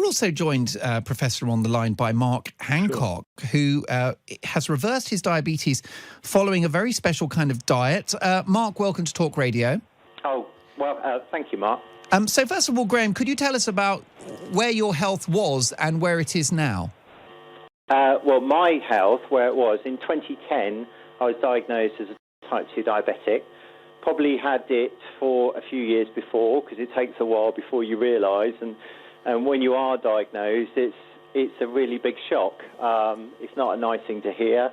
also joined, Professor, on the line by Mark Hancock, who has reversed his diabetes following a very special kind of diet. Mark, welcome to Talk Radio. Oh, well, thank you, Mark. So first of all, Graham, could you tell us about where your health was and where it is now? Well, my health, where it was, in 2010, I was diagnosed as a type 2 diabetic. Probably had it for a few years before, because it takes a while before you realise. And when you are diagnosed, it's a really big shock. It's not a nice thing to hear.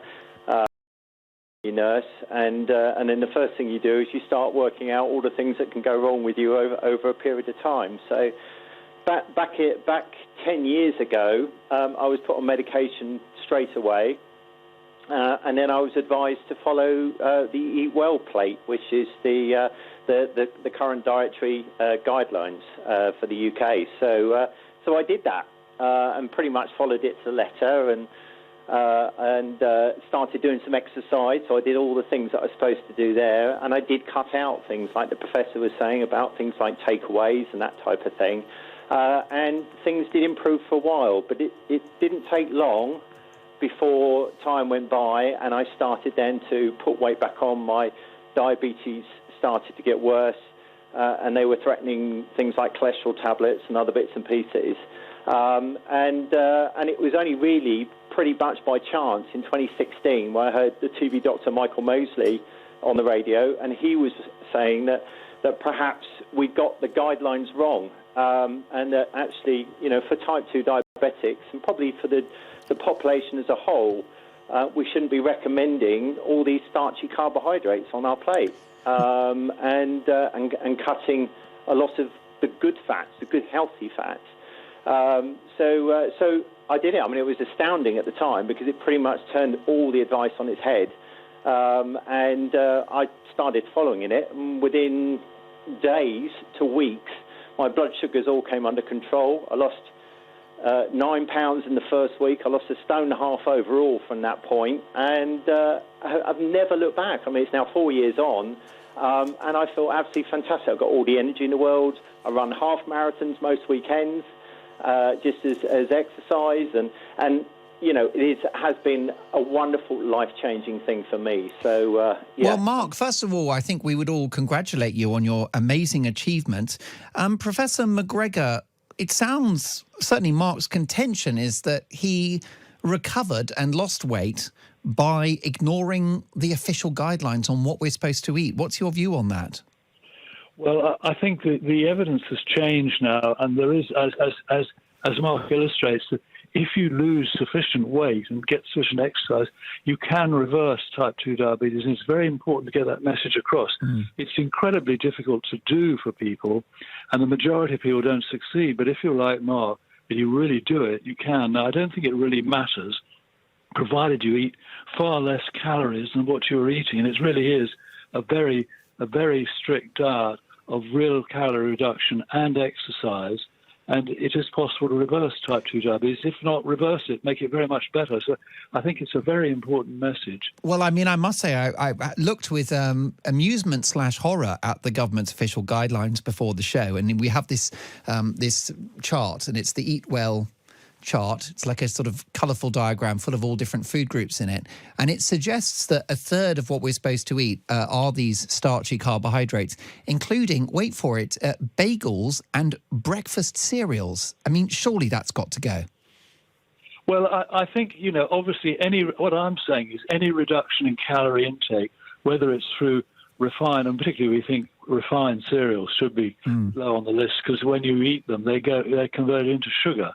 Your nurse, and then the first thing you do is you start working out all the things that can go wrong with you over a period of time. So back 10 years ago, I was put on medication straight away, and then I was advised to follow the Eat Well plate, which is the current dietary guidelines for the UK. So I did that and pretty much followed it to the letter, and started doing some exercise. So I did all the things that I was supposed to do there, and I did cut out things like the professor was saying about things like takeaways and that type of thing. And things did improve for a while, but it didn't take long before time went by, and I started then to put weight back on. My diabetes started to get worse, and they were threatening things like cholesterol tablets and other bits and pieces. And it was only really pretty much by chance in 2016 where I heard the TV doctor Michael Mosley on the radio, and he was saying that perhaps we got the guidelines wrong, and that actually, for type 2 diabetics and probably for the population as a whole, we shouldn't be recommending all these starchy carbohydrates on our plate, and cutting a lot of the good fats, the good healthy fats. So I did it. I mean, it was astounding at the time because it pretty much turned all the advice on its head. And I started following it, and within days to weeks, my blood sugars all came under control. I lost 9 pounds in the first week. I lost 1.5 stone overall from that point, and I've never looked back. I mean, it's now 4 years on, and I feel absolutely fantastic. I've got all the energy in the world. I run half marathons most weekends, just as exercise, and it has been a wonderful, life-changing thing for me. So, yeah. Well, Mark, first of all, I think we would all congratulate you on your amazing achievement. Professor McGregor, it sounds, certainly Mark's contention is that he recovered and lost weight by ignoring the official guidelines on what we're supposed to eat. What's your view on that? Well, I think the evidence has changed now, and there is, as Mark illustrates, that if you lose sufficient weight and get sufficient exercise, you can reverse type 2 diabetes, and it's very important to get that message across. It's incredibly difficult to do for people, and the majority of people don't succeed, but if you're like Mark, and you really do it, you can. Now, I don't think it really matters, provided you eat far less calories than what you're eating, and it really is a very strict diet of real calorie reduction and exercise, and it is possible to reverse type 2 diabetes. If not reverse it, make it very much better. So I think it's a very important message. Well, I mean, I must say, I looked with amusement/horror at the government's official guidelines before the show, and we have this chart, and it's the Eat Well chart. It's like a sort of colourful diagram full of all different food groups in it, and it suggests that a third of what we're supposed to eat are these starchy carbohydrates, including, wait for it, bagels and breakfast cereals. I mean, surely that's got to go. Well, I think, obviously what I'm saying is any reduction in calorie intake, whether it's through refined, and particularly we think refined cereals should be low on the list, because when you eat them, they're converted into sugar.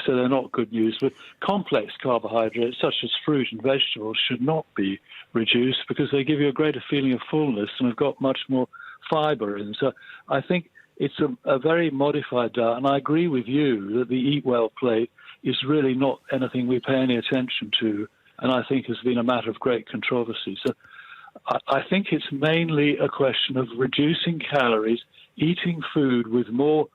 So they're not good news. But complex carbohydrates, such as fruit and vegetables, should not be reduced because they give you a greater feeling of fullness and have got much more fibre in. So I think it's a very modified diet, and I agree with you that the Eat Well plate is really not anything we pay any attention to, and I think has been a matter of great controversy. So I think it's mainly a question of reducing calories, eating food with more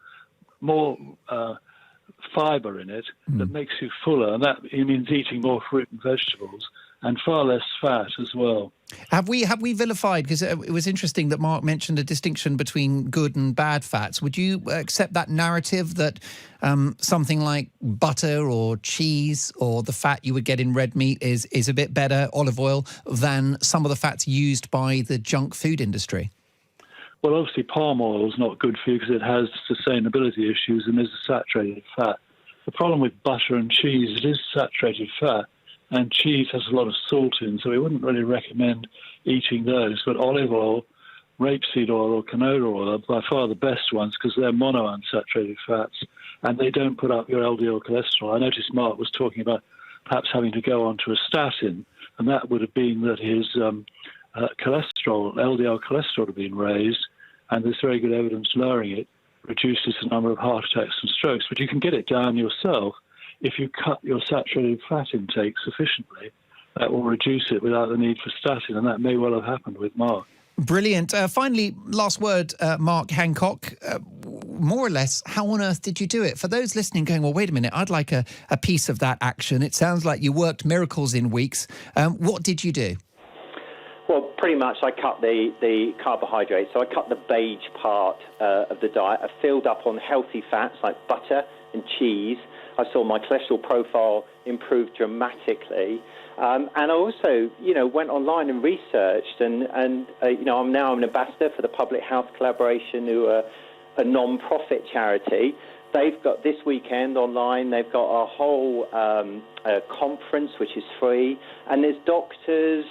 fibre in it that makes you fuller, and that means eating more fruit and vegetables. and far less fat as well. Have we vilified, because it was interesting that Mark mentioned a distinction between good and bad fats. Would you accept that narrative that something like butter or cheese or the fat you would get in red meat is a bit better, olive oil, than some of the fats used by the junk food industry? Well, obviously palm oil is not good for you because it has sustainability issues and is a saturated fat. The problem with butter and cheese, it is saturated fat, and cheese has a lot of salt in, so we wouldn't really recommend eating those. But olive oil, rapeseed oil or canola oil are by far the best ones because they're monounsaturated fats and they don't put up your LDL cholesterol. I noticed Mark was talking about perhaps having to go onto a statin, and that would have been that his cholesterol, LDL cholesterol, had been raised, and there's very good evidence lowering it reduces the number of heart attacks and strokes. But you can get it down yourself if you cut your saturated fat intake sufficiently. That will reduce it without the need for statin, and that may well have happened with Mark. Brilliant. Finally, last word, Mark Hancock. More or less, how on earth did you do it? For those listening going, well, wait a minute, I'd like a piece of that action. It sounds like you worked miracles in weeks. What did you do? Well, pretty much I cut the carbohydrates. So I cut the beige part of the diet. I filled up on healthy fats like butter and cheese. I saw my cholesterol profile improve dramatically. And I also, went online and researched, and I'm now an ambassador for the Public Health Collaboration, who are a non-profit charity. They've got this weekend online, they've got a whole conference which is free, and there's doctors,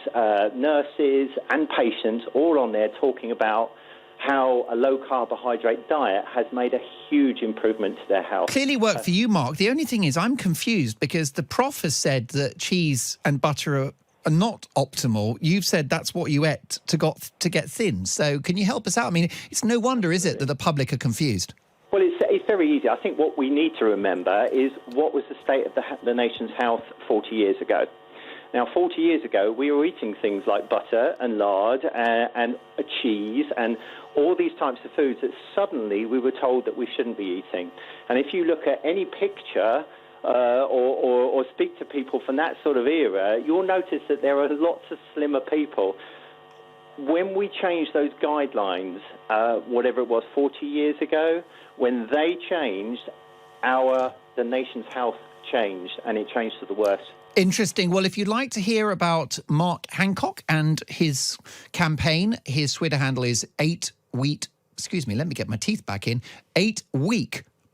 nurses and patients all on there talking about how a low-carbohydrate diet has made a huge improvement to their health. Clearly worked for you, Mark. The only thing is I'm confused because the prof has said that cheese and butter are not optimal. You've said that's what you ate to get thin. So can you help us out? I mean, it's no wonder, is it, that the public are confused? Well, it's very easy. I think what we need to remember is what was the state of the nation's health 40 years ago. Now, 40 years ago, we were eating things like butter and lard and cheese and all these types of foods that suddenly we were told that we shouldn't be eating. And if you look at any picture or speak to people from that sort of era, you'll notice that there are lots of slimmer people. When we changed those guidelines, whatever it was, 40 years ago, when they changed, the nation's health changed, and it changed to the worse. Interesting. Well, if you'd like to hear about Mark Hancock and his campaign, his Twitter handle is 8week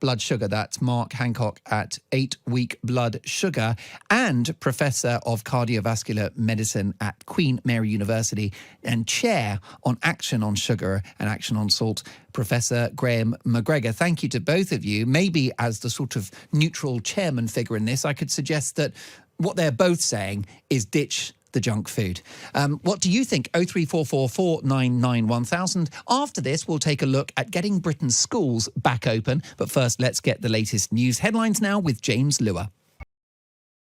blood sugar. That's Mark Hancock at 8week blood sugar, and Professor of Cardiovascular Medicine at Queen Mary University and Chair on Action on Sugar and Action on Salt, Professor Graham McGregor. Thank you to both of you. Maybe as the sort of neutral chairman figure in this, I could suggest that what they're both saying is ditch the junk food. What do you think? 0344 499 1000. After this, we'll take a look at getting Britain's schools back open. But first, let's get the latest news headlines now with James Lewis.